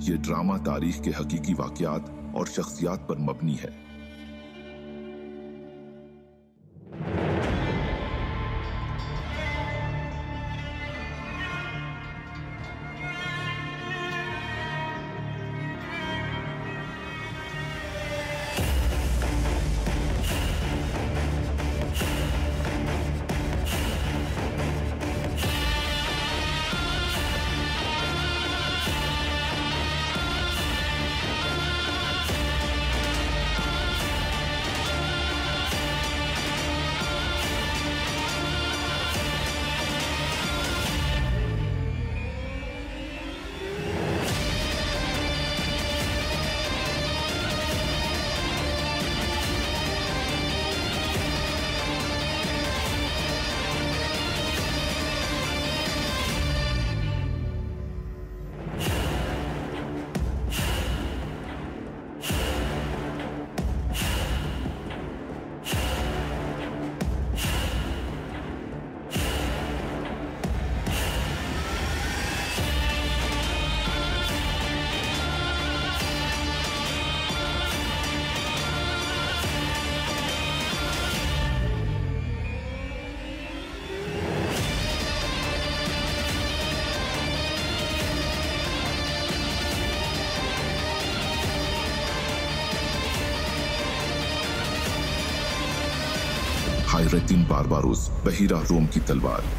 ये ड्रामा तारीख के हकीकी वाक़यात और शख्सियात पर मबनी है। हायरद्दीन बारबारोस, बहीरा रोम की तलवार।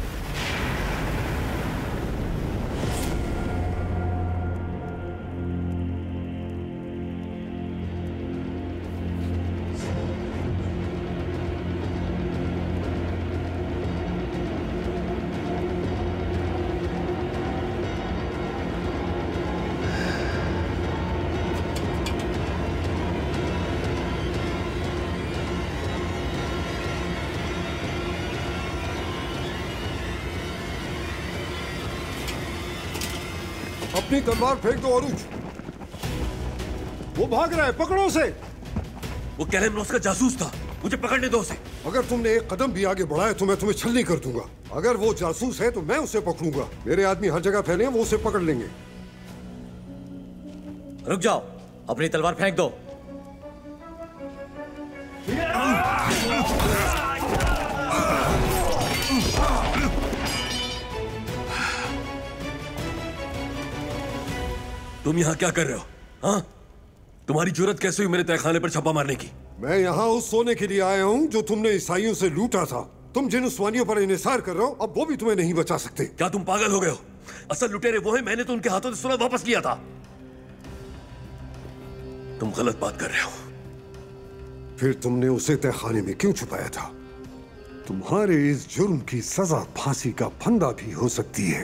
अपनी तलवार फेंक दो अरुज। वो भाग रहा है, पकड़ो उसे। वो कैलेमनोस का जासूस था, मुझे पकड़ने दो उसे। अगर तुमने एक कदम भी आगे बढ़ाया तो मैं तुम्हें छलनी कर दूंगा। अगर वो जासूस है तो मैं उसे पकड़ूंगा। मेरे आदमी हर जगह फैले हैं, वो उसे पकड़ लेंगे। रुक जाओ, अपनी तलवार फेंक दो। तुम यहाँ क्या कर रहे हो? हाँ? तुम्हारी जुर्रत कैसे हुई मेरे तहखाने पर छापा मारने की? मैं यहाँ उस सोने के लिए आया हूँ जो तुमने ईसाइयों से लूटा था। तुम जिन उस्मानियों पर इन्हिसार कर रहे हो, अब वो भी तुम्हें नहीं बचा सकते। क्या तुम पागल हो गए हो? असल लुटेरे वो हैं, मैंने तो उनके हाथों से सोना वापस लिया था। तुम गलत बात कर रहे हो। फिर तुमने उसे तहखाने में क्यों छुपाया था? तुम्हारे इस जुर्म की सजा फांसी का फंदा भी हो सकती है।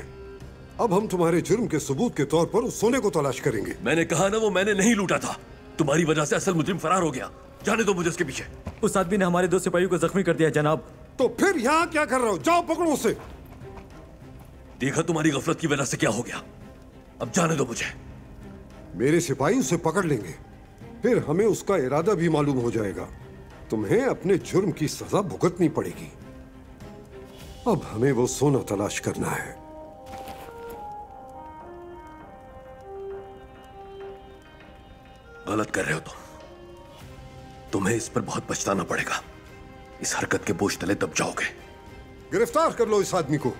अब हम तुम्हारे जुर्म के सबूत के तौर पर उस सोने को तलाश करेंगे। मैंने कहा ना, वो मैंने नहीं लूटा था। तुम्हारी वजह से असल मुजरिम फरार हो गया। जाने दो मुझे उसके पीछे। उस आदमी ने हमारे 2 सिपाहियों को जख्मी कर दिया जनाब। तो फिर यहाँ क्या कर रहे हो? जाओ पकड़ो उसे। देखा तुम्हारी गफलत की वजह से क्या हो गया। अब जाने दो मुझे। मेरे सिपाही उसे पकड़ लेंगे, फिर हमें उसका इरादा भी मालूम हो जाएगा। तुम्हें अपने जुर्म की सजा भुगतनी पड़ेगी। अब हमें वो सोना तलाश करना है। गलत कर रहे हो तुम्हें इस पर बहुत पछताना पड़ेगा। इस हरकत के बोझ तले दब जाओगे। गिरफ्तार कर लो इस आदमी को।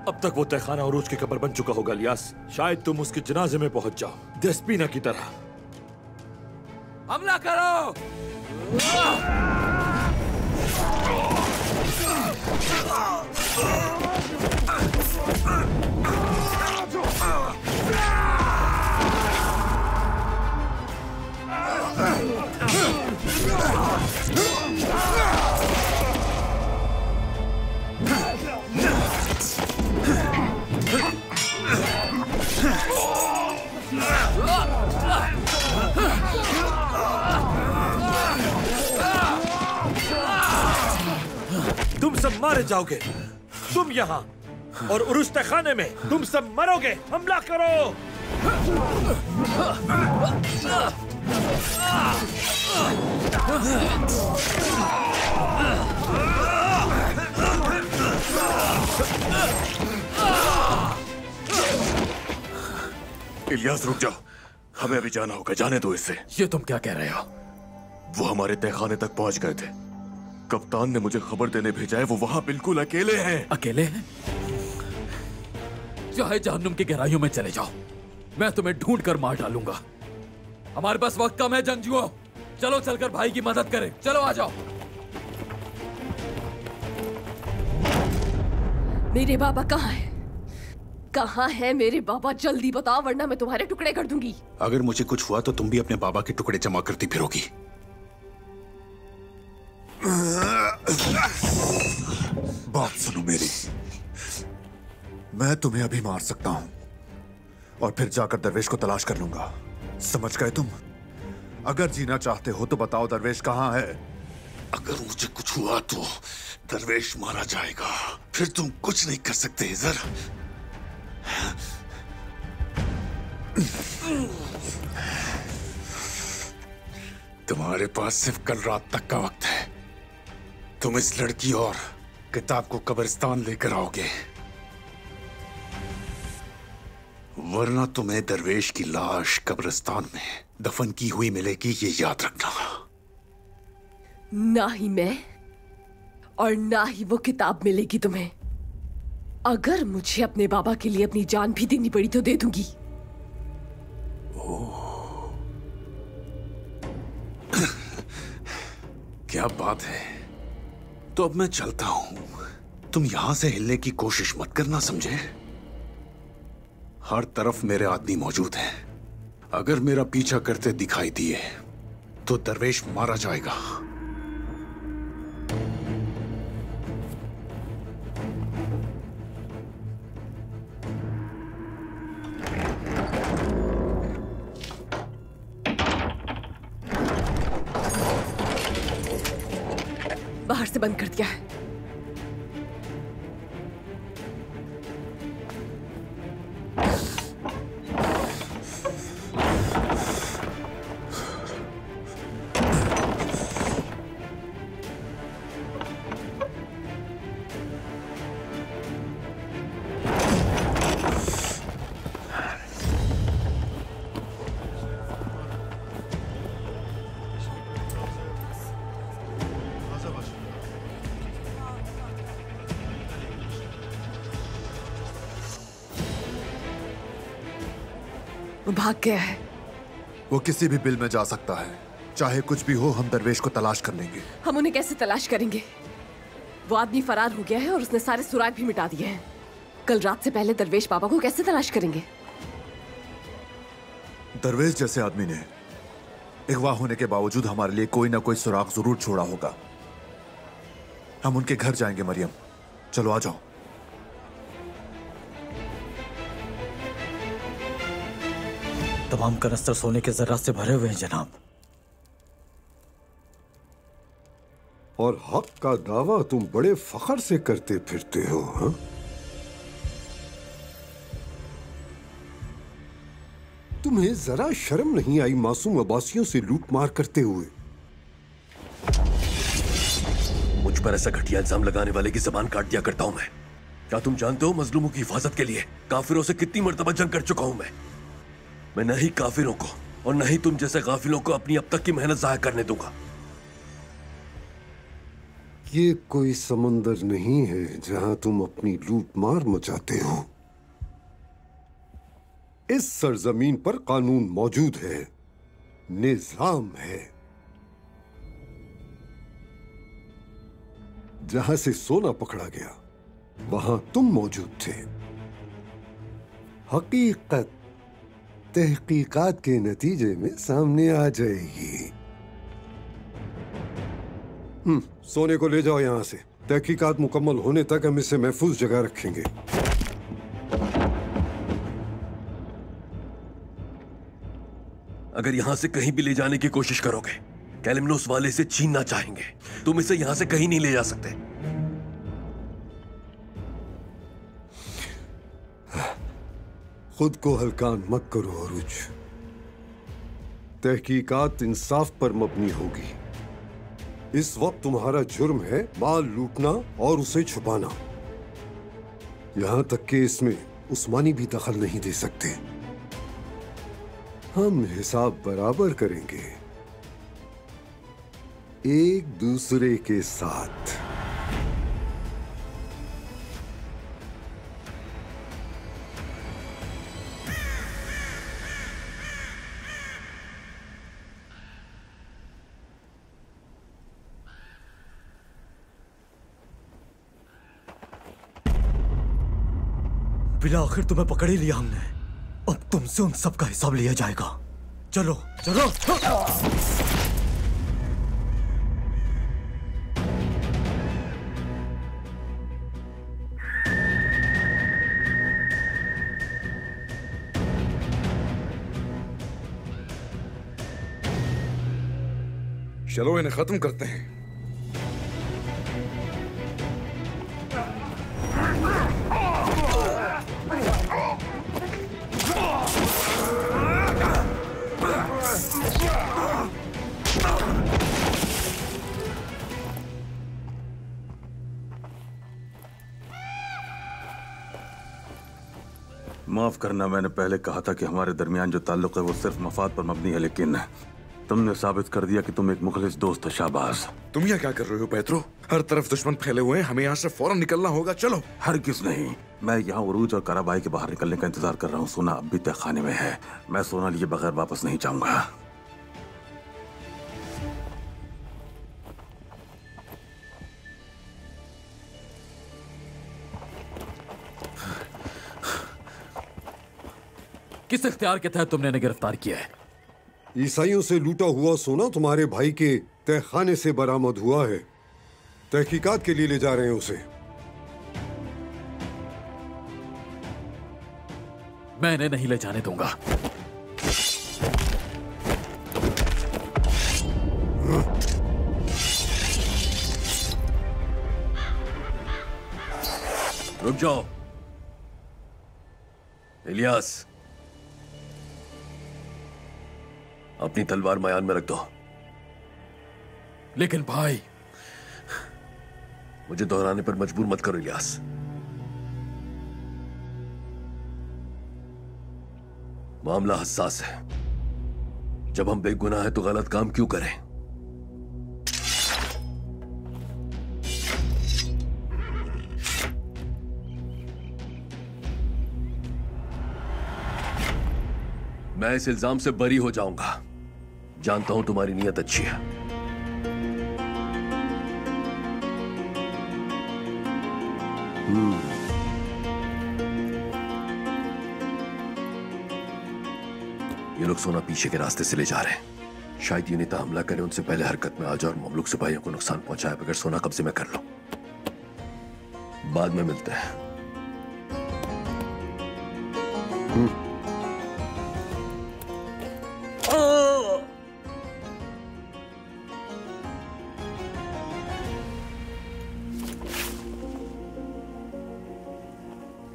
अब तक वो तहखाना अरूज की कब्र बन चुका होगा इलियास। शायद तुम उसके जनाजे में पहुंच जाओ, देस्पीना की तरह। हमला करो। मारे जाओगे। तुम यहाँ और उरुस तहखाने में तुम सब मरोगे। हमला करो। इलियास रुक जाओ, हमें अभी जाना होगा। जाने दो इसे। ये तुम क्या कह रहे हो? वो हमारे तहखाने तक पहुंच गए थे। कप्तान ने मुझे खबर देने भेजा है। वो वहां बिल्कुल अकेले हैं। अकेले हैं? चाहे जहन्नुम की गहराइयों में चले जाओ, मैं तुम्हें ढूंढ कर मार डालूंगा। हमारे पास वक्त कम है जंगजुओं। चलो चलकर भाई की मदद करें। चलो आ जाओ। मेरे बाबा कहाँ है? कहाँ है मेरे बाबा? जल्दी बताओ वरना मैं तुम्हारे टुकड़े कर दूंगी। अगर मुझे कुछ हुआ तो तुम भी अपने बाबा के टुकड़े जमा करती फिरोगी। बात सुनो मेरी। मैं तुम्हें अभी मार सकता हूं और फिर जाकर दरवेश को तलाश कर लूंगा। समझ गए तुम? अगर जीना चाहते हो तो बताओ दरवेश कहाँ है। अगर मुझे कुछ हुआ तो दरवेश मारा जाएगा। फिर तुम कुछ नहीं कर सकते इधर। तुम्हारे पास सिर्फ कल रात तक का वक्त है। तुम इस लड़की और किताब को कब्रिस्तान लेकर आओगे, वरना तुम्हें दरवेश की लाश कब्रिस्तान में दफन की हुई मिलेगी। ये याद रखना। ना ही मैं और ना ही वो किताब मिलेगी तुम्हें। अगर मुझे अपने बाबा के लिए अपनी जान भी देनी पड़ी तो दे दूंगी। क्या बात है। तो अब मैं चलता हूं। तुम यहां से हिलने की कोशिश मत करना, समझे? हर तरफ मेरे आदमी मौजूद हैं। अगर मेरा पीछा करते दिखाई दिए तो दरवेश मारा जाएगा। बाहर से बंद कर दिया है। वो भाग गया है। वो किसी भी बिल में जा सकता है। चाहे कुछ भी हो, हम दरवेश को तलाश कर लेंगे। हम उन्हें कैसे तलाश करेंगे? वो आदमी फरार हो गया है और उसने सारे सुराग भी मिटा दिए हैं। कल रात से पहले दरवेश बाबा को कैसे तलाश करेंगे? दरवेश जैसे आदमी ने अगवा होने के बावजूद हमारे लिए कोई ना कोई सुराग जरूर छोड़ा होगा। हम उनके घर जाएंगे। मरियम, चलो आ जाओ। तमाम कनस्तर सोने के जरात से भरे हुए हैं जनाब। और हक का दावा तुम बड़े फख्र से करते फिरते हो, हाँ? तुम्हें जरा शर्म नहीं आई मासूम अब्बासियों से लूट मार करते हुए? मुझ पर ऐसा घटिया इल्जाम लगाने वाले की जबान काट दिया करता हूं मैं। क्या तुम जानते हो मजलूमों की हिफाजत के लिए काफिरों से कितनी मर्तबा जंग कर चुका हूं मैं न ही काफिरों को और न ही तुम जैसे गाफिलों को अपनी अब तक की मेहनत जाया करने दूंगा। ये कोई समंदर नहीं है जहां तुम अपनी लूट मार मचाते हो। इस सरजमीन पर कानून मौजूद है, निजाम है। जहां से सोना पकड़ा गया वहां तुम मौजूद थे। हकीकत तहकीकात के नतीजे में सामने आ जाएगी। सोने को ले जाओ यहां से। तहकीकात मुकम्मल होने तक हम इसे महफूज जगह रखेंगे। अगर यहां से कहीं भी ले जाने की कोशिश करोगे, कैलिमनोस वाले इसे छीनना चाहेंगे। तुम इसे यहां से कहीं नहीं ले जा सकते। खुद को हल्कान मत करो अरूज। तहकीकात इंसाफ पर मबनी होगी। इस वक्त तुम्हारा जुर्म है माल लूटना और उसे छुपाना। यहां तक कि इसमें उस्मानी भी दखल नहीं दे सकते। हम हिसाब बराबर करेंगे एक दूसरे के साथ। बिला आखिर तुम्हें पकड़ ही लिया हमने। अब तुमसे उन सब का हिसाब लिया जाएगा। चलो चलो। चलो इन्हें खत्म करते हैं। माफ करना, मैंने पहले कहा था कि हमारे दरमियान जो ताल्लुक है वो सिर्फ मफाद पर मबनी है, लेकिन तुमने साबित कर दिया कि तुम एक मुखलिस दोस्त हो। शाबाश। तुम यहाँ क्या कर रहे हो पेट्रो? हर तरफ दुश्मन फैले हुए हैं, हमें यहाँ से फौरन निकलना होगा। चलो। हरगिज़ नहीं, मैं यहाँ उरूज और कराबाई के बाहर निकलने का इंतजार कर रहा हूँ। सोना अब भी तहखाने में है। मैं सोना लिए बगैर वापस नहीं जाऊंगा। किस इख्तियार के तहत तुमने इन्हें गिरफ्तार किया है? ईसाइयों से लूटा हुआ सोना तुम्हारे भाई के तहखाने से बरामद हुआ है। तहकीकात के लिए ले जा रहे हैं उसे। मैं इन्हें नहीं ले जाने दूंगा। रुक जाओ। इलियास, अपनी तलवार मयान में रख दो। लेकिन भाई, मुझे दोहराने पर मजबूर मत करो इलियास। मामला हसास है। जब हम बेगुनाह हैं तो गलत काम क्यों करें? मैं इस इल्जाम से बरी हो जाऊंगा। जानता हूं तुम्हारी नीयत अच्छी है। ये लोग सोना पीछे के रास्ते से ले जा रहे हैं। शायद यूनिता हमला करे, उनसे पहले हरकत में आ जाओ और ममलूक सिपाहियों को नुकसान पहुंचाए बगैर सोना कब्जे में कर लो। बाद में मिलते हैं।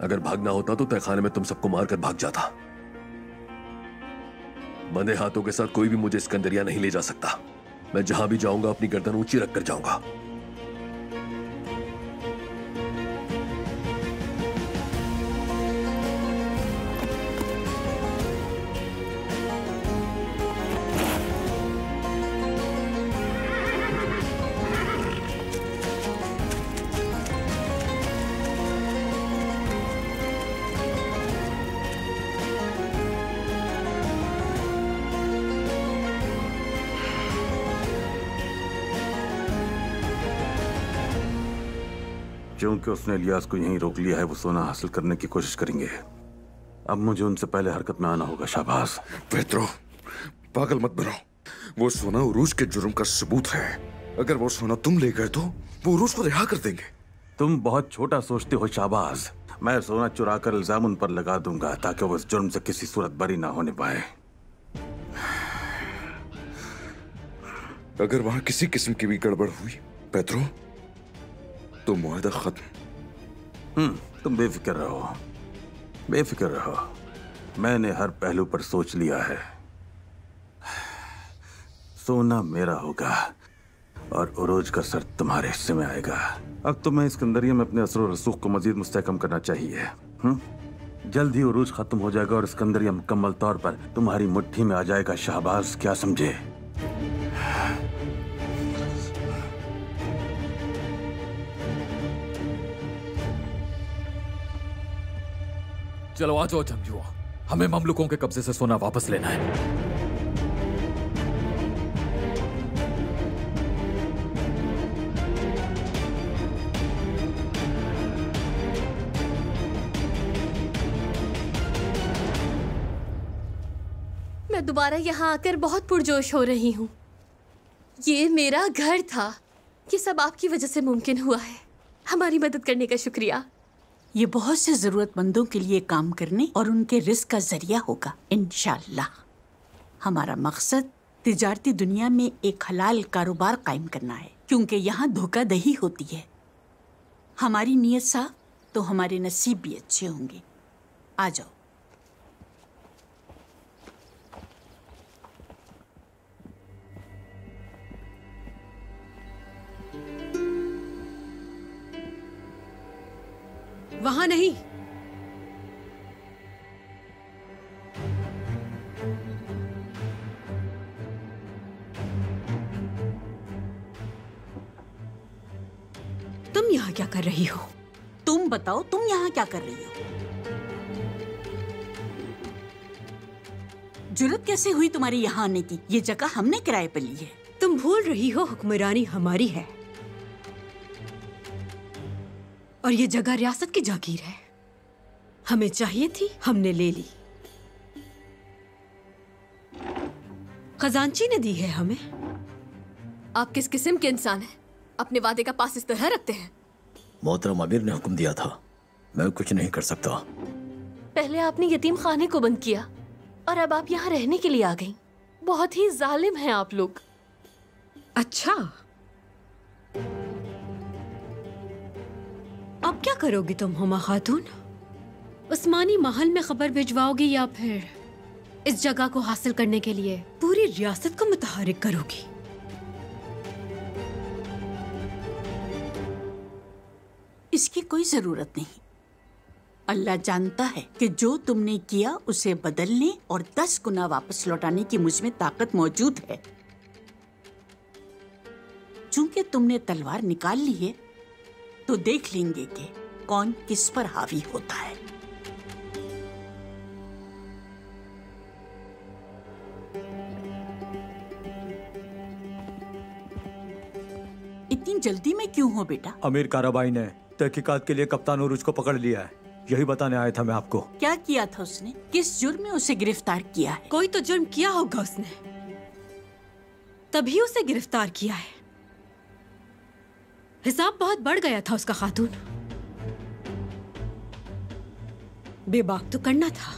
अगर भागना होता तो तहखाने में तुम सबको मारकर भाग जाता। बंधे हाथों के साथ कोई भी मुझे सिकंदरिया नहीं ले जा सकता। मैं जहां भी जाऊंगा अपनी गर्दन ऊंची रखकर जाऊंगा। क्योंकि उसने इलियास को यहीं रोक लिया है, वो सोना हासिल करने की कोशिश करेंगे। अब मुझे उनसे पहले हरकत में आना होगा। शाबाश। पेट्रो, पागल मत बनो। वो सोना उरूज के जुर्म का सबूत है। अगर वो सोना तुम ले गए तो वो उरूज को रिहा कर देंगे। तुम बहुत छोटा सोचते हो। शाबाश। मैं सोना चुरा कर इल्जाम उन पर लगा दूंगा ताकि वो इस जुर्म से किसी सूरत बरी ना होने पाए। अगर वहां किसी किस्म की भी गड़बड़ हुई पेट्रो, तो मुआहदा खत्म। तुम बेफिक्र रहो। बेफिक्र रहो, मैंने हर पहलू पर सोच लिया है। सोना मेरा होगा और उरूज का सर तुम्हारे हिस्से में आएगा। अब तुम्हें इस्कंदरिया में अपने असर और रसूख को मजीद मुस्तहकम करना चाहिए। जल्द ही उरूज खत्म हो जाएगा और इस्कंदरिया मुकम्मल तौर पर तुम्हारी मुट्ठी में आ जाएगा। शाहबाज, क्या समझे? चलो आ जाओ जंगजुओं, हमें ममलुकों के कब्जे से सोना वापस लेना है। मैं दोबारा यहाँ आकर बहुत पुरजोश हो रही हूँ। ये मेरा घर था। ये सब आपकी वजह से मुमकिन हुआ है। हमारी मदद करने का शुक्रिया। ये बहुत से जरूरतमंदों के लिए काम करने और उनके रिस्क का जरिया होगा इंशाअल्लाह। हमारा मकसद तिजारती दुनिया में एक हलाल कारोबार कायम करना है, क्योंकि यहाँ धोखाधड़ी होती है। हमारी नीयत साफ तो हमारे नसीब भी अच्छे होंगे। आ जाओ। वहां नहीं। तुम यहाँ क्या कर रही हो? तुम बताओ, तुम यहाँ क्या कर रही हो? जुर्रत कैसे हुई तुम्हारी यहाँ आने की? ये जगह हमने किराए पर ली है। तुम भूल रही हो हुक्मरानी हमारी है और ये जगह रियासत की जागीर है। हमें चाहिए थी, हमने ले ली। खजांची ने दी है हमें। आप किस किस्म के इंसान हैं? अपने वादे का पास इस तरह रखते हैं। मोहतरम अमीर ने हुक्म दिया था, मैं कुछ नहीं कर सकता। पहले आपने यतीम खाने को बंद किया और अब आप यहाँ रहने के लिए आ गईं। बहुत ही जालिम हैं आप लोग। अच्छा, अब क्या करोगी तुम हुमा खातून? उस्मानी महल में खबर भिजवाओगी या फिर इस जगह को हासिल करने के लिए पूरी रियासत को मुतहरिक करोगी? इसकी कोई जरूरत नहीं। अल्लाह जानता है कि जो तुमने किया उसे बदलने और 10 गुना वापस लौटाने की मुझ में ताकत मौजूद है। चूंकि तुमने तलवार निकाल ली है तो देख लेंगे कि कौन किस पर हावी होता है। इतनी जल्दी में क्यों हो बेटा? अमीर काराबाई ने तहकीकात के लिए कप्तान उरूज को पकड़ लिया है, यही बताने आया था मैं आपको। क्या किया था उसने? किस जुर्म में उसे गिरफ्तार किया है? कोई तो जुर्म किया होगा उसने, तभी उसे गिरफ्तार किया है। हिसाब बहुत बढ़ गया था उसका खातून। बेबाक तो करना था।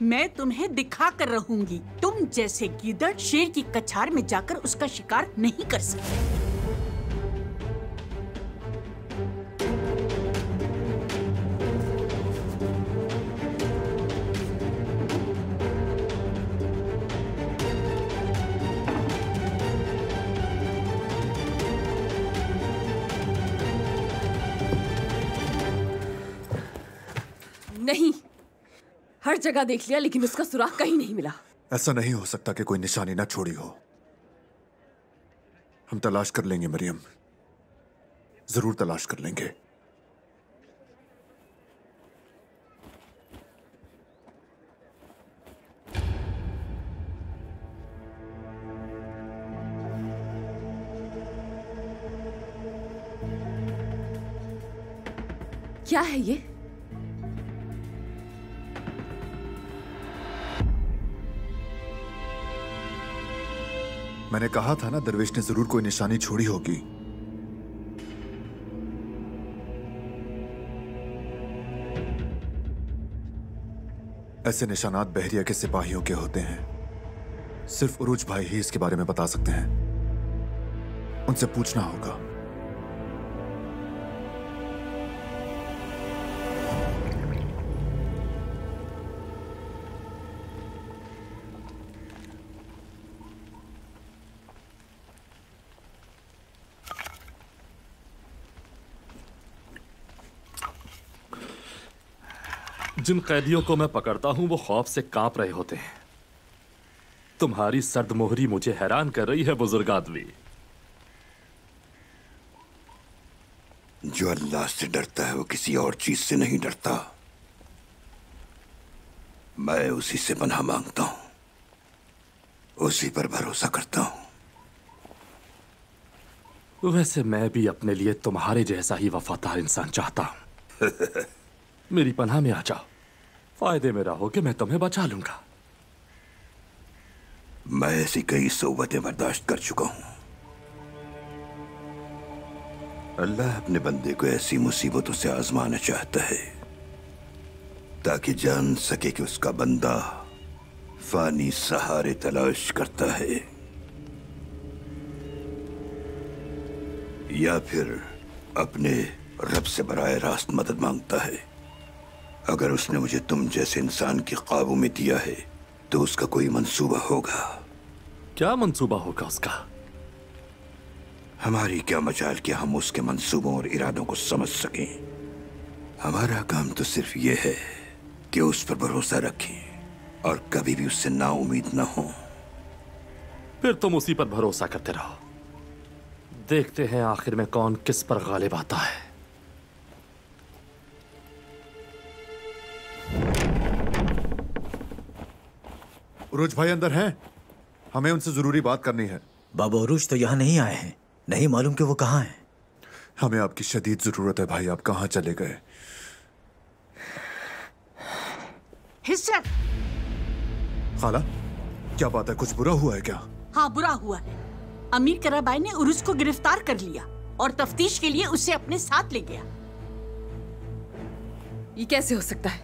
मैं तुम्हें दिखा कर रहूंगी। तुम जैसे गीदड़ शेर की कछार में जाकर उसका शिकार नहीं कर सकते। नहीं, हर जगह देख लिया लेकिन उसका सुराग कहीं नहीं मिला। ऐसा नहीं हो सकता कि कोई निशानी ना छोड़ी हो। हम तलाश कर लेंगे मरियम, जरूर तलाश कर लेंगे। क्या है ये? मैंने कहा था ना, दरवेश ने जरूर कोई निशानी छोड़ी होगी। ऐसे निशानात बहरिया के सिपाहियों के होते हैं। सिर्फ उरूज भाई ही इसके बारे में बता सकते हैं। उनसे पूछना होगा। जिन कैदियों को मैं पकड़ता हूं वो खौफ से कांप रहे होते हैं। तुम्हारी सर्द मोहरी मुझे हैरान कर रही है बुजुर्ग आदमी। जो अल्लाह से डरता है वो किसी और चीज से नहीं डरता। मैं उसी से पनाह मांगता हूं, उसी पर भरोसा करता हूं। वैसे मैं भी अपने लिए तुम्हारे जैसा ही वफादार इंसान चाहता हूं। मेरी पनाह में आ जाओ, फायदे में रहोगे, मैं तुम्हें बचा लूंगा। मैं ऐसी कई सोबतें बर्दाश्त कर चुका हूं। अल्लाह अपने बंदे को ऐसी मुसीबतों से आजमाना चाहता है ताकि जान सके कि उसका बंदा फानी सहारे तलाश करता है या फिर अपने रब से बराए रास्त मदद मांगता है। अगर उसने मुझे तुम जैसे इंसान के काबू में दिया है तो उसका कोई मंसूबा होगा। क्या मंसूबा होगा उसका? हमारी क्या मजाल कि हम उसके मंसूबों और इरादों को समझ सकें। हमारा काम तो सिर्फ ये है कि उस पर भरोसा रखें और कभी भी उससे नाउम्मीद ना हो। फिर तुम उसी पर भरोसा करते रहो। देखते हैं आखिर में कौन किस पर गालिब आता है। उरूज भाई अंदर हैं? हमें उनसे जरूरी बात करनी है। बाबा उरूज तो यहाँ नहीं आए हैं, नहीं मालूम कि वो कहाँ हैं। हमें आपकी शदीद जरूरत है भाई, आप कहाँ चले गए? हिस्सा। खाला, क्या बात है? कुछ बुरा हुआ है क्या? हाँ, बुरा हुआ है। अमीर कराबाई ने उरुस को गिरफ्तार कर लिया और तफ्तीश के लिए उसे अपने साथ ले गया। ये कैसे हो सकता है?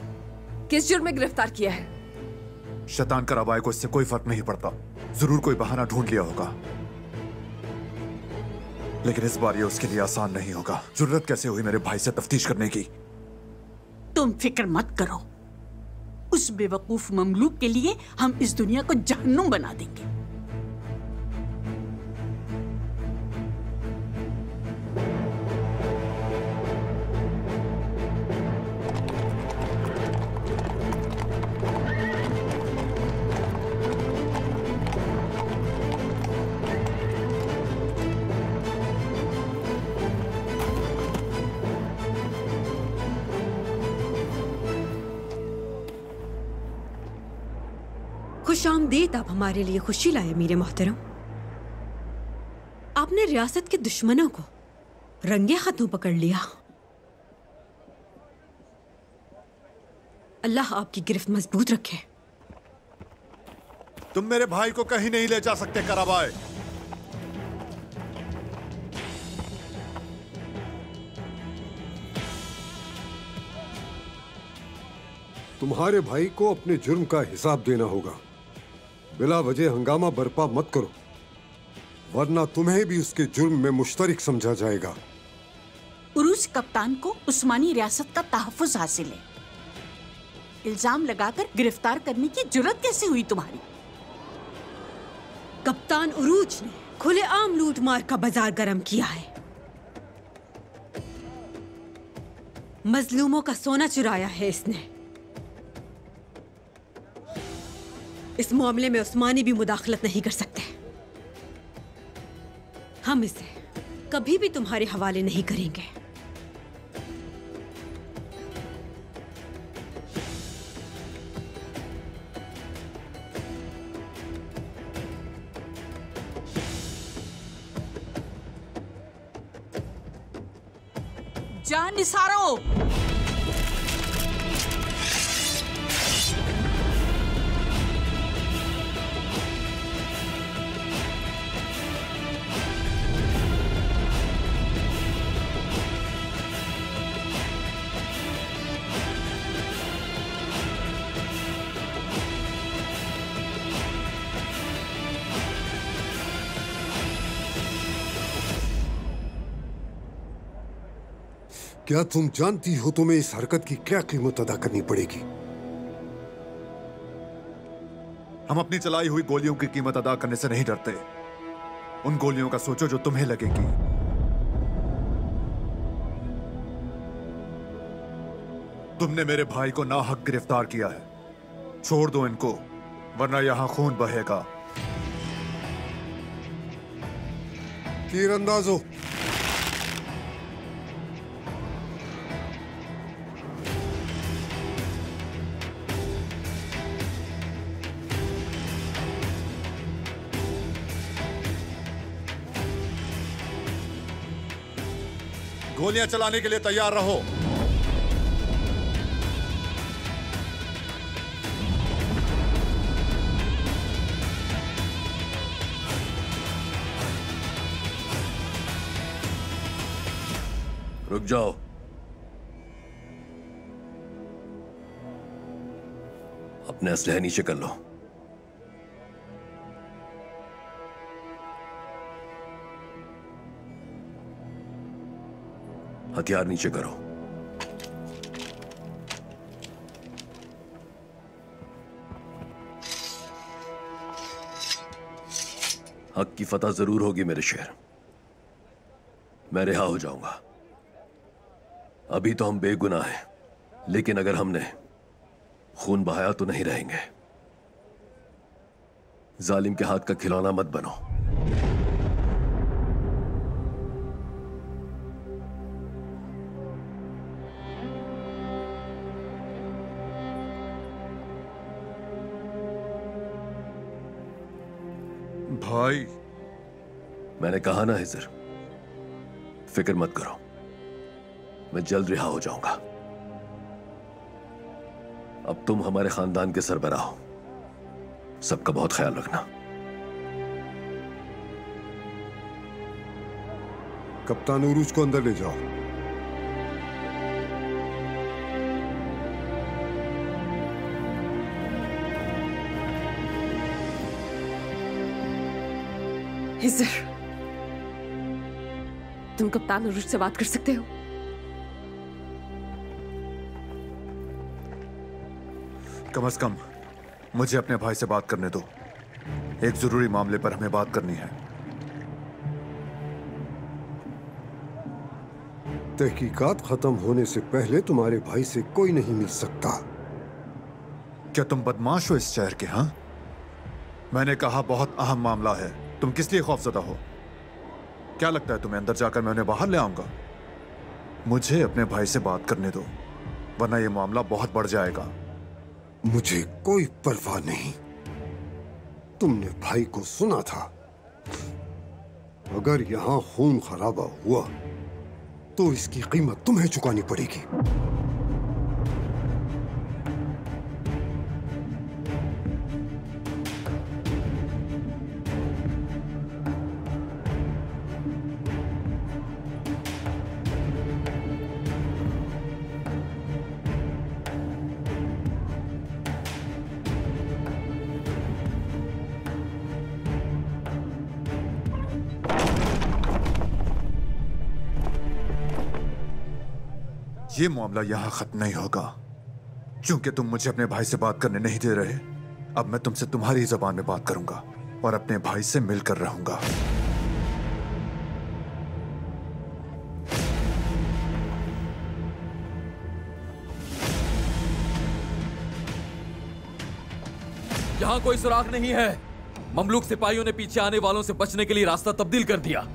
किस जुर्म में गिरफ्तार किया है? शैतान कराबाई को इससे कोई फर्क नहीं पड़ता, जरूर कोई बहाना ढूंढ लिया होगा। लेकिन इस बार ये उसके लिए आसान नहीं होगा। जरूरत कैसे हुई मेरे भाई से तफ्तीश करने की? तुम फिक्र मत करो, उस बेवकूफ ममलूक के लिए हम इस दुनिया को जहन्नुम बना देंगे। खुशामदीद, आप हमारे लिए खुशी लाए मीरे मोहतरम। आपने रियासत के दुश्मनों को रंगे हाथों पकड़ लिया। अल्लाह आपकी गिरफ्त मजबूत रखे। तुम मेरे भाई को कहीं नहीं ले जा सकते कराबाई। तुम्हारे भाई को अपने जुर्म का हिसाब देना होगा। बिला वजह हंगामा बर्पा मत करो, वरना तुम्हें भी उसके जुर्म में मुश्तरिक समझा जाएगा। उरूज कप्तान को उस्मानी रियासत का तहफ्फुज हासिल है। इल्जाम लगाकर गिरफ्तार करने की जुर्रत कैसे हुई तुम्हारी? कप्तान उरूज ने खुलेआम लूट मार का बाजार गर्म किया है। मजलूमों का सोना चुराया है इसने। इस मामले में उस्मानी भी मुदाखलत नहीं कर सकते। हम इसे कभी भी तुम्हारे हवाले नहीं करेंगे। जान निसारो। क्या तुम जानती हो तुम्हें इस हरकत की क्या कीमत अदा करनी पड़ेगी? हम अपनी चलाई हुई गोलियों की कीमत अदा करने से नहीं डरते। उन गोलियों का सोचो जो तुम्हें लगेगी। तुमने मेरे भाई को नाहक गिरफ्तार किया है। छोड़ दो इनको, वरना यहां खून बहेगा। तीरंदाज हो। गोलियां चलाने के लिए तैयार रहो। रुक जाओ। अपने असलहे नीचे कर लो। हथियार नीचे करो। हक की फतह जरूर होगी मेरे शेर। मैं रिहा हो जाऊंगा। अभी तो हम बेगुनाह हैं, लेकिन अगर हमने खून बहाया तो नहीं रहेंगे। जालिम के हाथ का खिलौना मत बनो। भाई, मैंने कहा ना हिजर, फिक्र मत करो, मैं जल्द रिहा हो जाऊंगा। अब तुम हमारे खानदान के सरबराह हो, सबका बहुत ख्याल रखना। कप्तान उरूज को अंदर ले जाओ। हिजर, तुम कप्तान उरूज से बात कर सकते हो? कम से कम मुझे अपने भाई से बात करने दो। एक जरूरी मामले पर हमें बात करनी है। तहकीकात खत्म होने से पहले तुम्हारे भाई से कोई नहीं मिल सकता। क्या तुम बदमाश हो इस शहर के? हाँ, मैंने कहा बहुत अहम मामला है। तुम किस लिए खौफजदा हो? क्या लगता है तुम्हें अंदर जाकर मैं उन्हें बाहर ले आऊंगा? मुझे अपने भाई से बात करने दो, वरना यह मामला बहुत बढ़ जाएगा। मुझे कोई परवाह नहीं। तुमने भाई को सुना था। अगर यहां खून खराबा हुआ तो इसकी कीमत तुम्हें चुकानी पड़ेगी। ये मामला यहां खत्म नहीं होगा। क्योंकि तुम मुझे अपने भाई से बात करने नहीं दे रहे, अब मैं तुमसे तुम्हारी जबान में बात करूंगा और अपने भाई से मिलकर रहूंगा। यहां कोई सुराग नहीं है। ममलूक सिपाहियों ने पीछे आने वालों से बचने के लिए रास्ता तब्दील कर दिया।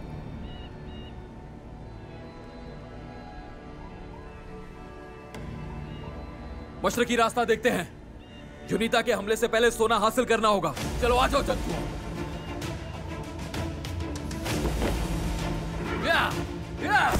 मशरकी रास्ता देखते हैं। जुनीता के हमले से पहले सोना हासिल करना होगा। चलो आ जाओ जंतुओं। या, या।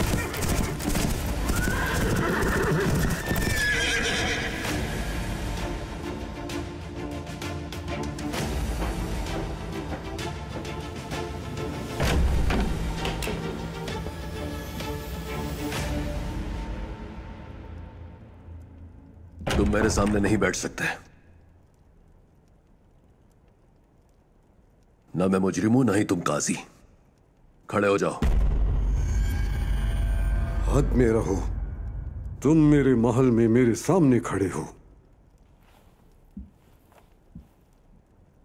तुम मेरे सामने नहीं बैठ सकते। ना मैं मुजरिम हूं, ना ही तुम काजी। खड़े हो जाओ। हद में रहो। तुम मेरे महल में मेरे सामने खड़े हो।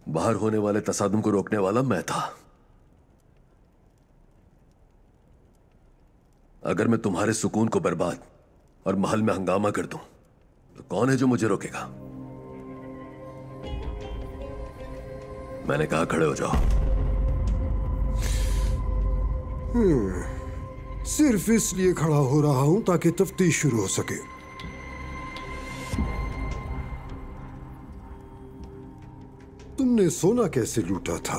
बाहर होने वाले तसादुम को रोकने वाला मैं था। अगर मैं तुम्हारे सुकून को बर्बाद और महल में हंगामा कर दूं तो कौन है जो मुझे रोकेगा? मैंने कहा खड़े हो जाओ। सिर्फ इसलिए खड़ा हो रहा हूं ताकि तफ्तीश शुरू हो सके। तुमने सोना कैसे लूटा था?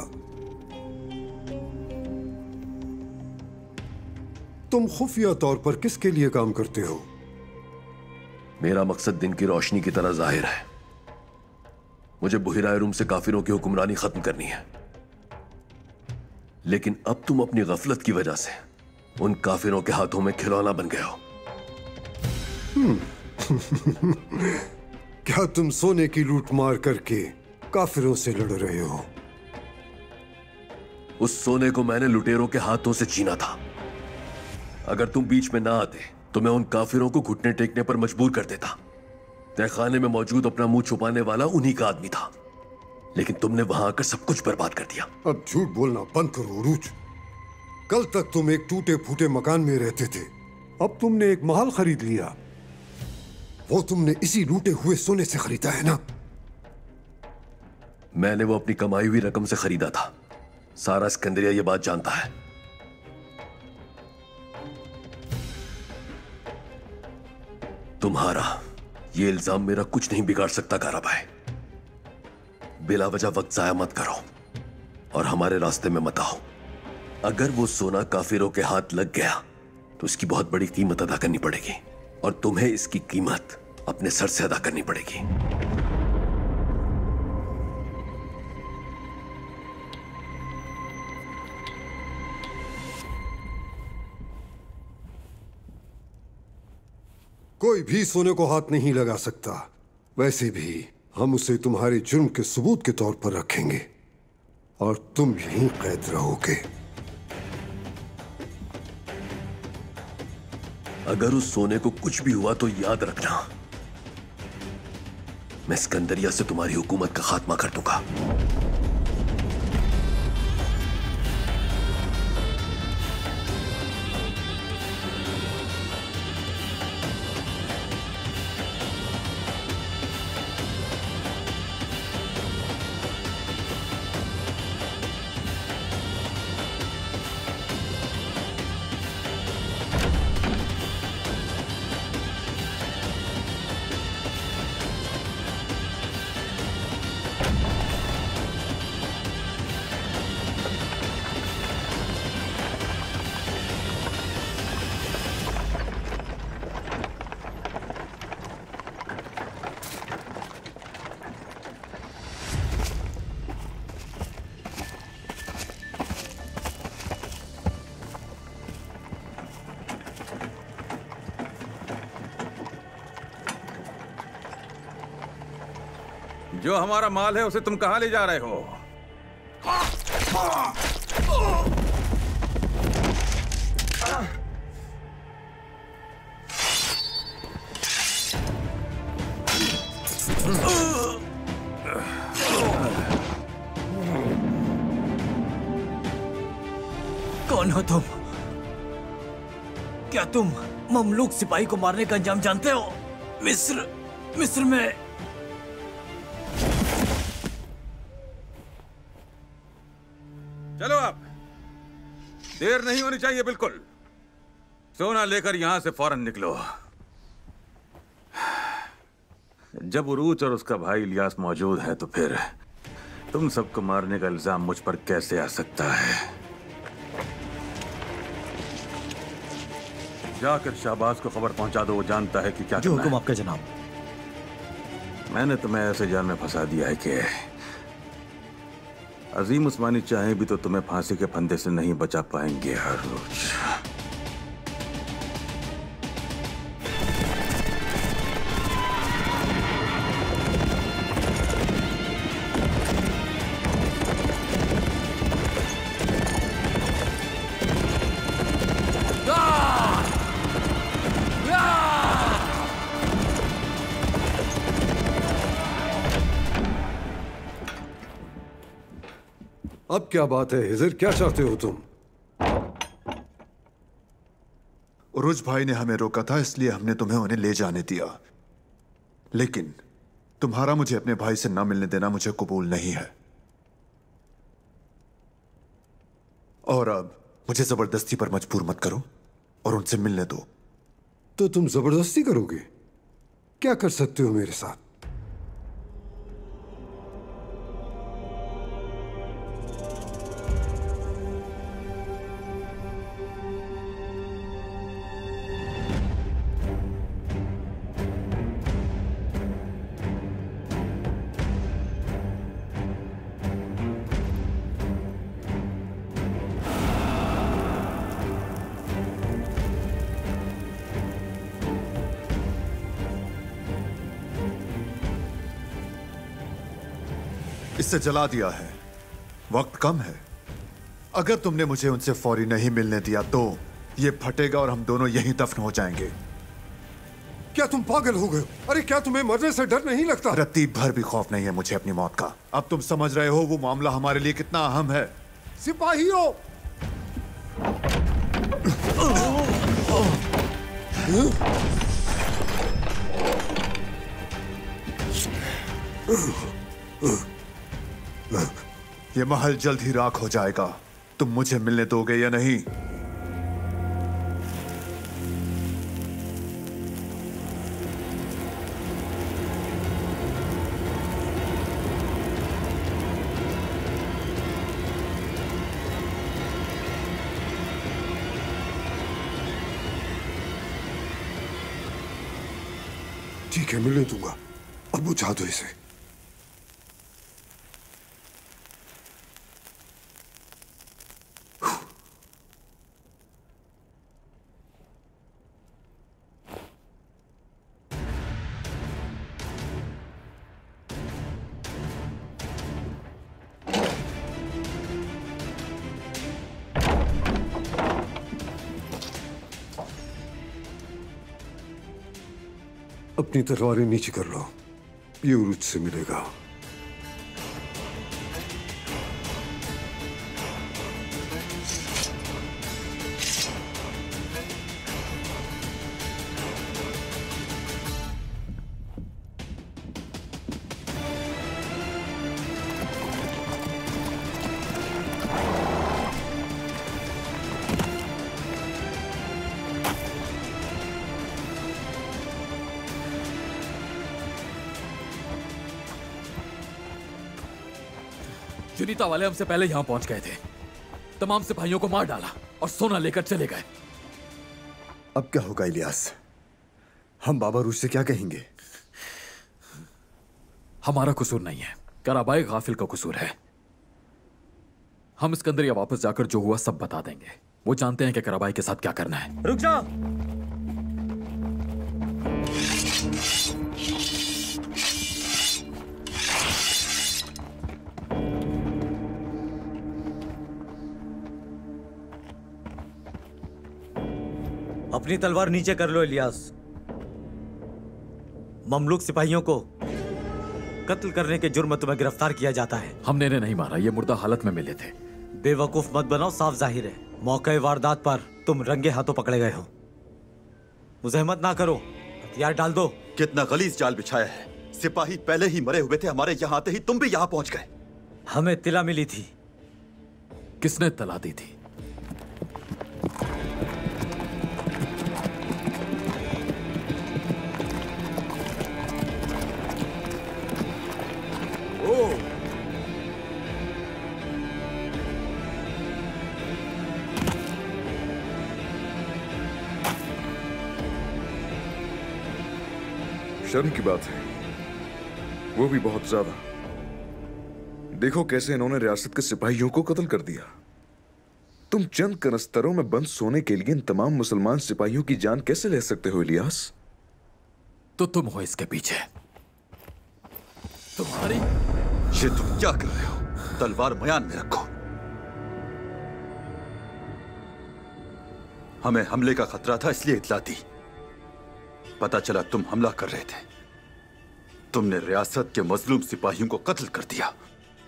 तुम खुफिया तौर पर किसके लिए काम करते हो? मेरा मकसद दिन की रोशनी की तरह जाहिर है। मुझे बुहिराए रूम से काफिरों की हुक्मरानी खत्म करनी है। लेकिन अब तुम अपनी गफलत की वजह से उन काफिरों के हाथों में खिलौना बन गए हो। क्या तुम सोने की लूट मार करके काफिरों से लड़ रहे हो? उस सोने को मैंने लुटेरों के हाथों से छीना था। अगर तुम बीच में ना आते तो मैं उन काफिरों को घुटने टेकने पर मजबूर कर देता। तहखाने में मौजूद अपना मुंह छुपाने वाला उन्हीं का आदमी था, लेकिन तुमने वहां आकर सब कुछ बर्बाद कर दिया। अब झूठ बोलना बंद करो उरूज। कल तक तुम एक टूटे फूटे मकान में रहते थे, अब तुमने एक महल खरीद लिया। वो तुमने इसी लूटे हुए सोने से खरीदा है ना? मैंने वो अपनी कमाई हुई रकम से खरीदा था। सारा सिकंदरिया ये बात जानता है। तुम्हारा ये इल्जाम मेरा कुछ नहीं बिगाड़ सकता गारा भाई। बिला वजह वक्त जाया मत करो और हमारे रास्ते में मत आओ। अगर वो सोना काफिरों के हाथ लग गया तो इसकी बहुत बड़ी कीमत अदा करनी पड़ेगी, और तुम्हें इसकी कीमत अपने सर से अदा करनी पड़ेगी। कोई भी सोने को हाथ नहीं लगा सकता। वैसे भी हम उसे तुम्हारे जुर्म के सबूत के तौर पर रखेंगे और तुम यहीं कैद रहोगे। अगर उस सोने को कुछ भी हुआ तो याद रखना, मैं सिकंदरिया से तुम्हारी हुकूमत का खात्मा कर दूंगा। जो हमारा माल है उसे तुम कहां ले जा रहे हो? कौन हो तुम? क्या तुम ममलूक सिपाही को मारने का अंजाम जानते हो? मिस्र में चलो अब, देर नहीं होनी चाहिए बिल्कुल। सोना लेकर यहां से फौरन निकलो। जब उरूज और उसका भाई इलियास मौजूद है तो फिर तुम सबको मारने का इल्जाम मुझ पर कैसे आ सकता है? जाकर शाहबाज को खबर पहुंचा दो, वो जानता है कि क्या जो करना हुक्म है। आपका जनाब। मैंने तुम्हें ऐसे जाल में फंसा दिया है कि अजीम उस्मानी चाहे भी तो तुम्हें फांसी के फंदे से नहीं बचा पाएंगे हर रोज। अब क्या बात है हिजर, क्या चाहते हो तुम? उरुज भाई ने हमें रोका था, इसलिए हमने तुम्हें उन्हें ले जाने दिया। लेकिन तुम्हारा मुझे अपने भाई से ना मिलने देना मुझे कबूल नहीं है। और अब मुझे जबरदस्ती पर मजबूर मत करो और उनसे मिलने दो। तो तुम जबरदस्ती करोगे? क्या कर सकते हो मेरे साथ? इससे जला दिया है, वक्त कम है। अगर तुमने मुझे उनसे फौरी नहीं मिलने दिया तो ये फटेगा और हम दोनों यहीं दफन हो जाएंगे। क्या तुम पागल हो गए? अरे क्या तुम्हें मरने से डर नहीं लगता? रत्ती भर भी खौफ नहीं है मुझे अपनी मौत का। अब तुम समझ रहे हो वो मामला हमारे लिए कितना अहम है। सिपाहियों! ये महल जल्द ही राख हो जाएगा। तुम मुझे मिलने दोगे या नहीं? ठीक है, मिलने दूंगा। अब बुझा दो इसे। अपनी तलवारें नीचे कर लो, ये उरुज से मिलेगा। जुनीता वाले हमसे पहले यहां पहुंच गए थे, तमाम सिपाहियों को मार डाला और सोना लेकर चले गए। अब क्या होगा इलियास? हम बाबा रूज से क्या कहेंगे? हमारा कसूर नहीं है, कराबाई गाफिल का कसूर है। हम सिकंदरिया वापस जाकर जो हुआ सब बता देंगे। वो जानते हैं कि कराबाई के साथ क्या करना है। रुक जा। अपनी तलवार नीचे कर लो इलियास। ममलूक सिपाहियों को कत्ल करने के जुर्म में तुम्हें गिरफ्तार किया जाता है। हमने इन्हें नहीं मारा, ये मुर्दा हालत में मिले थे। बेवकूफ मत बनाओ, साफ जाहिर है मौके वारदात पर तुम रंगे हाथों पकड़े गए हो। मुज़ाहमत ना करो, हथियार डाल दो। कितना गलीज जाल बिछाया है। सिपाही पहले ही मरे हुए थे, हमारे यहाँ आते ही तुम भी यहाँ पहुंच गए। हमें तिला मिली थी। किसने तला दी थी? शर्म की बात है, वो भी बहुत ज्यादा। देखो कैसे इन्होंने रियासत के सिपाहियों को कत्ल कर दिया। तुम चंद कनस्तरों में बंद सोने के लिए इन तमाम मुसलमान सिपाहियों की जान कैसे ले सकते हो इलियास? तो तुम हो इसके पीछे। तुम्हारी ये तुम क्या कर रहे हो? तलवार मयान में रखो। हमें हमले का खतरा था इसलिए इतला दी। पता चला तुम हमला कर रहे थे। तुमने रियासत के मजलूम सिपाहियों को कत्ल कर दिया।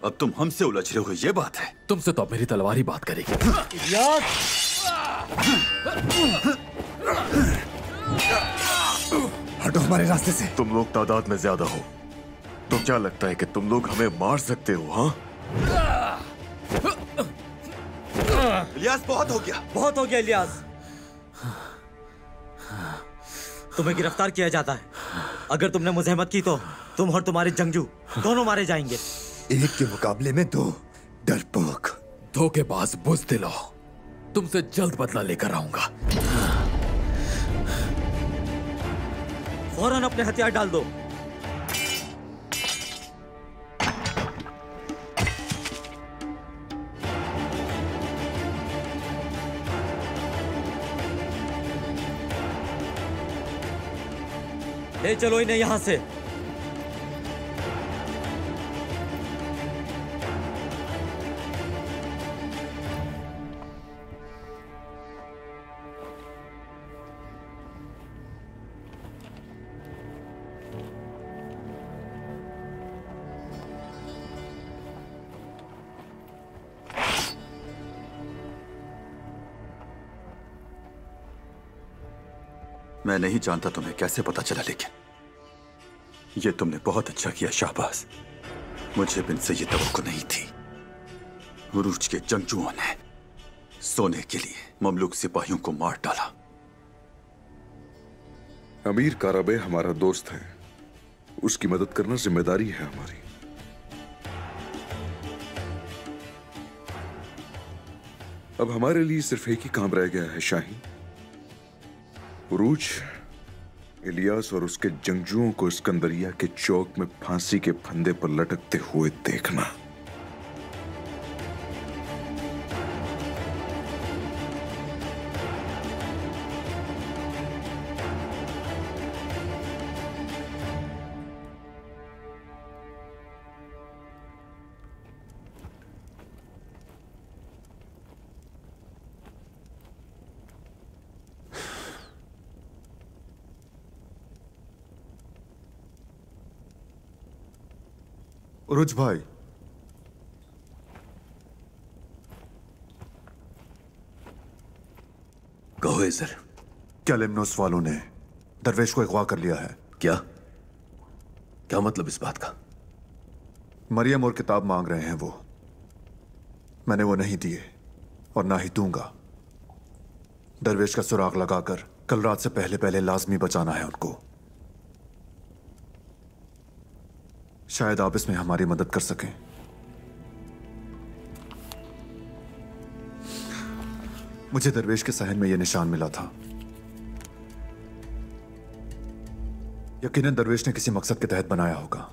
अब तुम हमसे उलझ रहे हो, ये बात है? तुमसे तो अब मेरी तलवार ही बात करेगी। हटो हमारे रास्ते से। तुम लोग तादाद में ज्यादा हो, तो क्या लगता है कि तुम लोग हमें मार सकते हो? हाँ, इलियास बहुत हो गया, बहुत हो गया इलियास। तुम्हें गिरफ्तार किया जाता है। अगर तुमने मुज़ाहमत की तो तुम और तुम्हारे जंगजू दोनों मारे जाएंगे। एक के मुकाबले में दो डरपोक, धोखेबाज, बुज़दिल हो। तुमसे जल्द बदला लेकर आऊंगा। फौरन अपने हथियार डाल दो। ले चलो इन्हें यहां से। मैं नहीं जानता तुम्हें कैसे पता चला, लेकिन ये तुमने बहुत अच्छा किया शाहबाज। मुझे बिन से ये तवक्को नहीं थी। उरूज के जंगजुओं ने सोने के लिए ममलूक सिपाहियों को मार डाला। अमीर काराबे हमारा दोस्त है, उसकी मदद करना जिम्मेदारी है हमारी। अब हमारे लिए सिर्फ एक ही काम रह गया है शाहीन, उरूज, इलियास और उसके जंगजुओं को सिकंदरिया के चौक में फांसी के फंदे पर लटकते हुए देखना। उरुज भाई, कहो इज़र। क्या लेमनोस वालों ने दरवेश को अगवा कर लिया है? क्या क्या मतलब इस बात का? मरियम और किताब मांग रहे हैं वो। मैंने वो नहीं दिए और ना ही दूंगा। दरवेश का सुराग लगाकर कल रात से पहले पहले लाजमी बचाना है उनको। शायद आप इसमें हमारी मदद कर सकें। मुझे दरवेश के सहन में यह निशान मिला था। यकीनन दरवेश ने किसी मकसद के तहत बनाया होगा।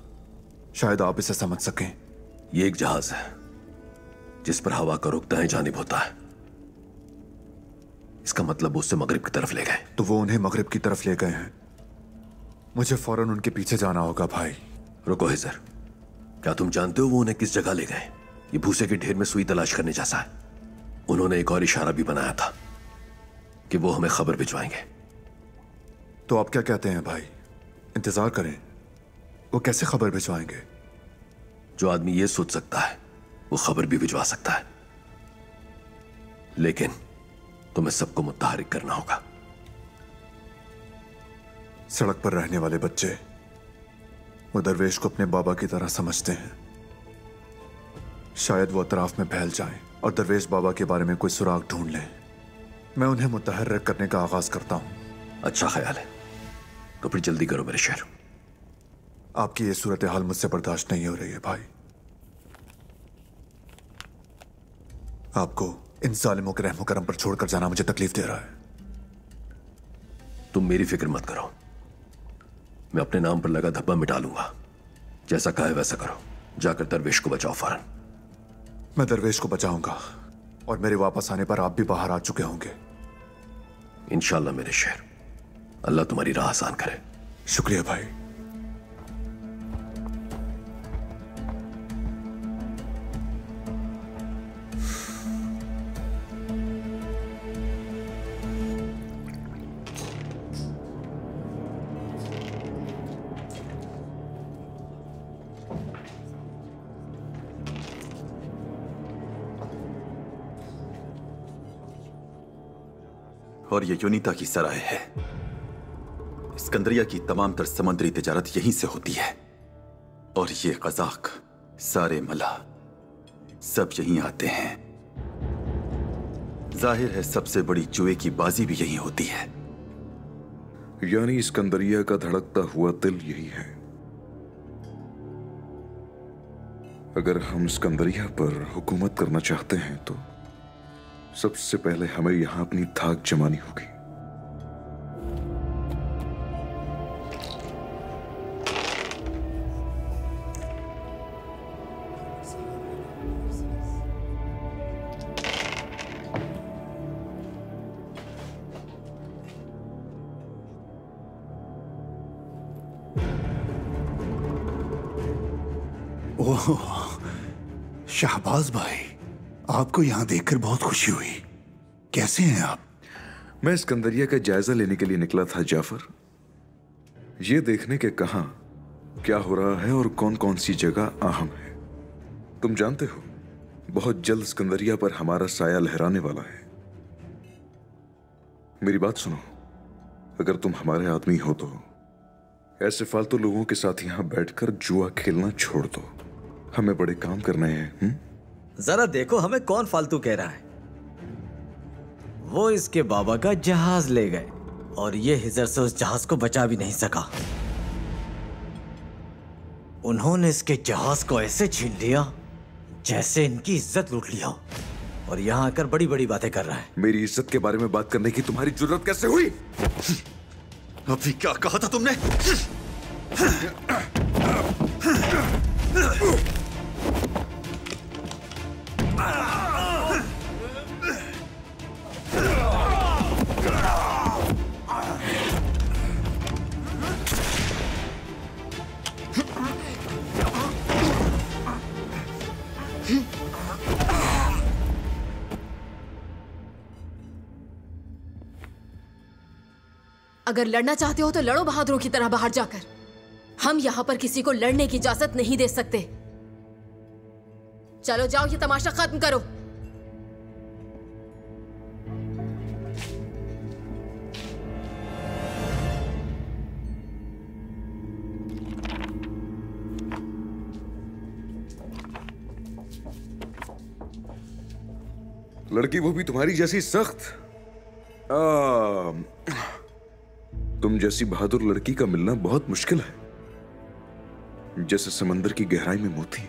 शायद आप इसे समझ सकें। ये एक जहाज है जिस पर हवा का रुख दाएं जानिब होता है। इसका मतलब वो उससे मगरिब की तरफ ले गए। तो वो उन्हें मगरिब की तरफ ले गए हैं। मुझे फौरन उनके पीछे जाना होगा भाई। रुको हिजर, क्या तुम जानते हो वो उन्हें किस जगह ले गए? ये भूसे के ढेर में सुई तलाश करने जैसा है। उन्होंने एक और इशारा भी बनाया था कि वो हमें खबर भिजवाएंगे। तो आप क्या कहते हैं भाई? इंतजार करें। वो कैसे खबर भिजवाएंगे? जो आदमी ये सोच सकता है वो खबर भी भिजवा सकता है, लेकिन तुम्हें सबको मुत्तहरिक करना होगा। सड़क पर रहने वाले बच्चे वो दरवेश को अपने बाबा की तरह समझते हैं। शायद वो अतराफ में फैल जाएं और दरवेश बाबा के बारे में कोई सुराग ढूंढ लें। मैं उन्हें मुतहर्रिक करने का आगाज करता हूं। अच्छा ख्याल है, तो फिर जल्दी करो मेरे शेर। आपकी ये सूरत हाल मुझसे बर्दाश्त नहीं हो रही है भाई। आपको इन जालिमों के रहमो करम पर छोड़कर जाना मुझे तकलीफ दे रहा है। तुम मेरी फिक्र मत करो, मैं अपने नाम पर लगा धब्बा मिटा लूंगा। जैसा कहा है वैसा करो। जाकर दरवेश को बचाओ फौरन। मैं दरवेश को बचाऊंगा और मेरे वापस आने पर आप भी बाहर आ चुके होंगे। इंशाल्लाह मेरे शेर। अल्लाह तुम्हारी राह आसान करे। शुक्रिया भाई। और ये यूनिता की सराय है। इसका इस्कंदरिया की तमाम तर समुद्री तिजारत यहीं से होती है और ये कज़ाक, सारे मला सब यहीं आते हैं। जाहिर है सबसे बड़ी जुए की बाजी भी यहीं होती है। यानी इस्कंदरिया का धड़कता हुआ दिल यही है। अगर हम इस्कंदरिया पर हुकूमत करना चाहते हैं तो सबसे पहले हमें यहां अपनी धाक जमानी होगी। ओह, शाहबाज भाई, आपको यहां देखकर बहुत खुशी हुई। कैसे हैं आप? मैं इस्कंदरिया का जायजा लेने के लिए निकला था जाफर, ये देखने के कहां क्या हो रहा है और कौन कौन सी जगह अहम है। तुम जानते हो बहुत जल्द इस्कंदरिया पर हमारा साया लहराने वाला है। मेरी बात सुनो, अगर तुम हमारे आदमी हो तो ऐसे फालतू लोगों के साथ यहां बैठकर जुआ खेलना छोड़ दो। हमें बड़े काम करने हैं। जरा देखो हमें कौन फालतू कह रहा है। वो इसके बाबा का जहाज ले गए और ये हिजर से उस जहाज को बचा भी नहीं सका। उन्होंने इसके जहाज को ऐसे छीन लिया जैसे इनकी इज्जत लूट लिया और यहां आकर बड़ी बड़ी बातें कर रहा है। मेरी इज्जत के बारे में बात करने की तुम्हारी जुर्रत कैसे हुई? अभी क्या कहा था तुमने? अगर लड़ना चाहते हो तो लड़ो बहादुरों की तरह बाहर जाकर। हम यहां पर किसी को लड़ने की इजाजत नहीं दे सकते। चलो जाओ, ये तमाशा खत्म करो। लड़की वो भी तुम्हारी जैसी सख्त। तुम जैसी बहादुर लड़की का मिलना बहुत मुश्किल है, जैसे समंदर की गहराई में मोती।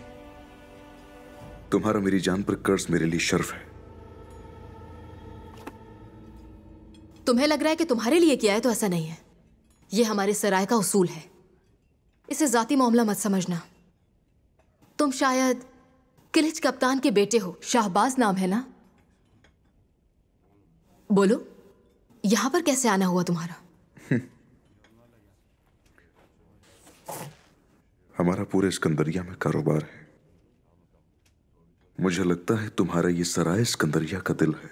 तुम्हारा मेरी जान पर कर्ज मेरे लिए शर्फ है। तुम्हें लग रहा है कि तुम्हारे लिए किया है, तो ऐसा नहीं है। यह हमारे सराय का उसूल है। इसे जाती मामला मत समझना। तुम शायद किलिच कप्तान के बेटे हो, शाहबाज नाम है ना? बोलो, यहां पर कैसे आना हुआ तुम्हारा? हमारा पूरे इस्कंदरिया में कारोबार है। मुझे लगता है तुम्हारा ये सराय इस्कंदरिया का दिल है।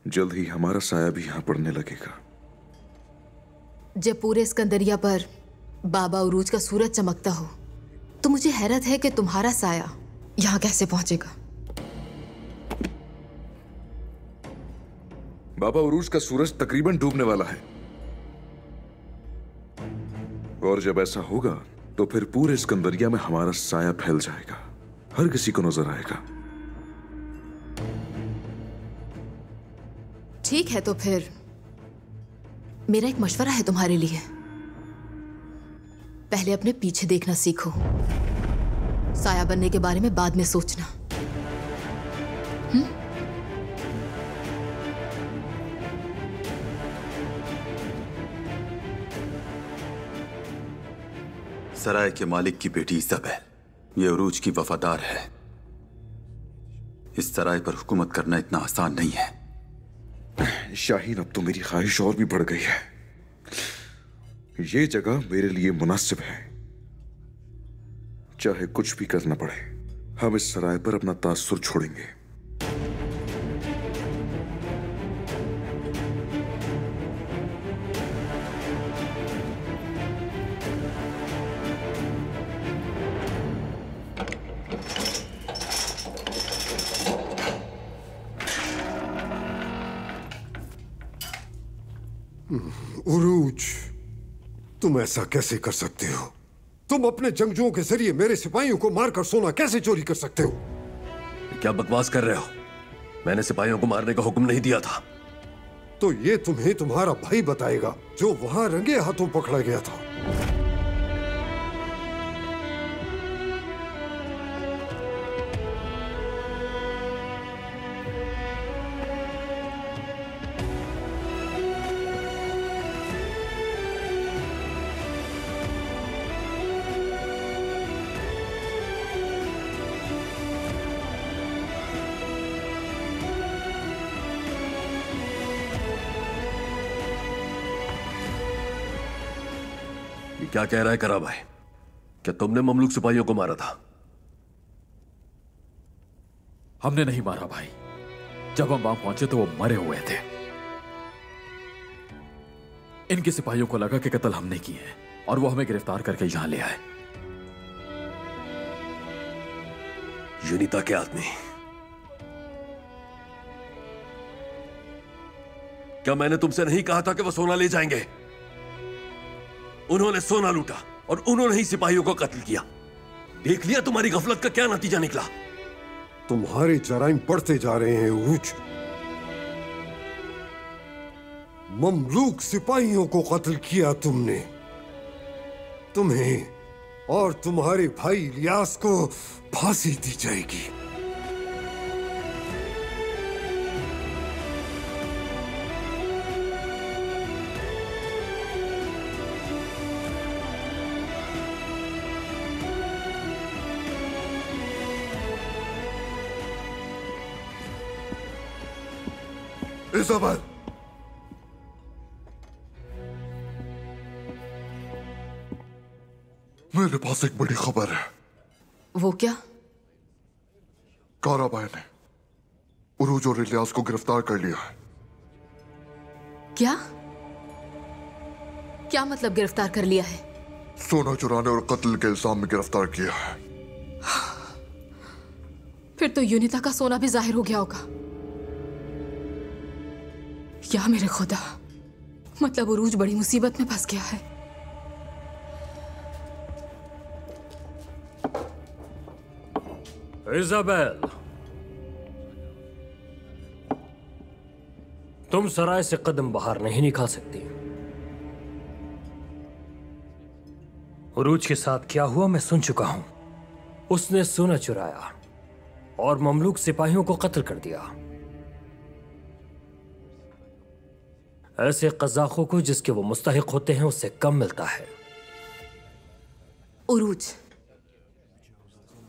जल्द ही हमारा साया भी यहां पड़ने लगेगा। जब पूरे इस्कंदरिया पर बाबा उरूज का सूरज चमकता हो तो मुझे हैरत है कि तुम्हारा साया यहां कैसे पहुंचेगा। बाबा उरूज का सूरज तकरीबन डूबने वाला है और जब ऐसा होगा तो फिर पूरे इस्कंदरिया में हमारा साया फैल जाएगा, हर किसी को नजर आएगा। ठीक है, तो फिर मेरा एक मशवरा है तुम्हारे लिए। पहले अपने पीछे देखना सीखो। साया बनने के बारे में बाद में सोचना। सराय के मालिक की बेटी इजाबेल, ये उरूज की वफादार है। इस सराय पर हुकूमत करना इतना आसान नहीं है। शाहीन, अब तो मेरी ख्वाहिश और भी बढ़ गई है। ये जगह मेरे लिए मुनासिब है। चाहे कुछ भी करना पड़े, हम इस सराय पर अपना तासुर छोड़ेंगे। उरूज, तुम ऐसा कैसे कर सकते हो? तुम अपने जंगजुओं के जरिए मेरे सिपाहियों को मारकर सोना कैसे चोरी कर सकते हो? क्या बकवास कर रहे हो? मैंने सिपाहियों को मारने का हुक्म नहीं दिया था। तो ये तुम्हें तुम्हारा भाई बताएगा, जो वहां रंगे हाथों पकड़ा गया था। क्या कह रहा है करा भाई? क्या तुमने ममलूक सिपाहियों को मारा था? हमने नहीं मारा भाई। जब हम वहां पहुंचे तो वो मरे हुए थे। इनके सिपाहियों को लगा कि कत्ल हमने किए हैं और वो हमें गिरफ्तार करके यहां ले आए। यूनिता के आदमी। क्या मैंने तुमसे नहीं कहा था कि वो सोना ले जाएंगे? उन्होंने सोना लूटा और उन्होंने ही सिपाहियों को कत्ल किया। देख लिया तुम्हारी गफलत का क्या नतीजा निकला। तुम्हारे जराइम बढ़ते जा रहे हैं उरूज। ममलूक सिपाहियों को कत्ल किया तुमने। तुम्हें और तुम्हारे भाई इलियास को फांसी दी जाएगी। इज़ाबेल, मेरे पास एक बड़ी खबर है। वो क्या? काराबाई ने उरूज और इलियास को गिरफ्तार कर लिया है। क्या? क्या मतलब गिरफ्तार कर लिया है? सोना चुराने और कत्ल के इल्जाम में गिरफ्तार किया है। फिर तो यूनिता का सोना भी जाहिर हो गया होगा। या मेरे खुदा, मतलब उरूज बड़ी मुसीबत में फंस गया है। इज़ाबेल, तुम सराय से कदम बाहर नहीं निकाल सकती। उरूज के साथ क्या हुआ मैं सुन चुका हूं। उसने सोना चुराया और ममलूक सिपाहियों को कत्ल कर दिया। ऐसे कज़ाकों को जिसके वो मुस्तहिक होते हैं उससे कम मिलता है।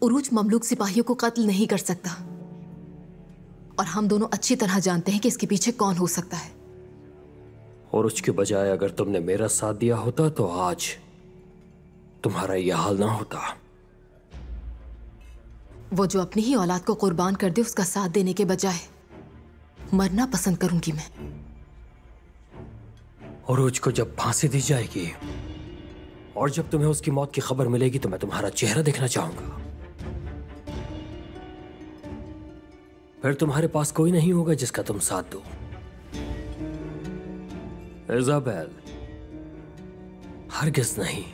उरूज ममलूक सिपाहियों को कत्ल नहीं कर सकता और हम दोनों अच्छी तरह जानते हैं कि इसके पीछे कौन हो सकता है। उरूज के बजाय अगर तुमने मेरा साथ दिया होता तो आज तुम्हारा यह हाल ना होता। वो जो अपनी ही औलाद को कुर्बान कर दे, उसका साथ देने के बजाय मरना पसंद करूंगी मैं। उरूज को जब फांसी दी जाएगी और जब तुम्हें उसकी मौत की खबर मिलेगी तो मैं तुम्हारा चेहरा देखना चाहूंगा। फिर तुम्हारे पास कोई नहीं होगा जिसका तुम साथ दो। इज़ाबेल, हरगिज़ नहीं।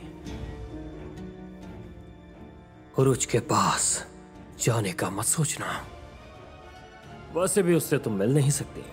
उरूज के पास जाने का मत सोचना। वैसे भी उससे तुम मिल नहीं सकती।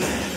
है।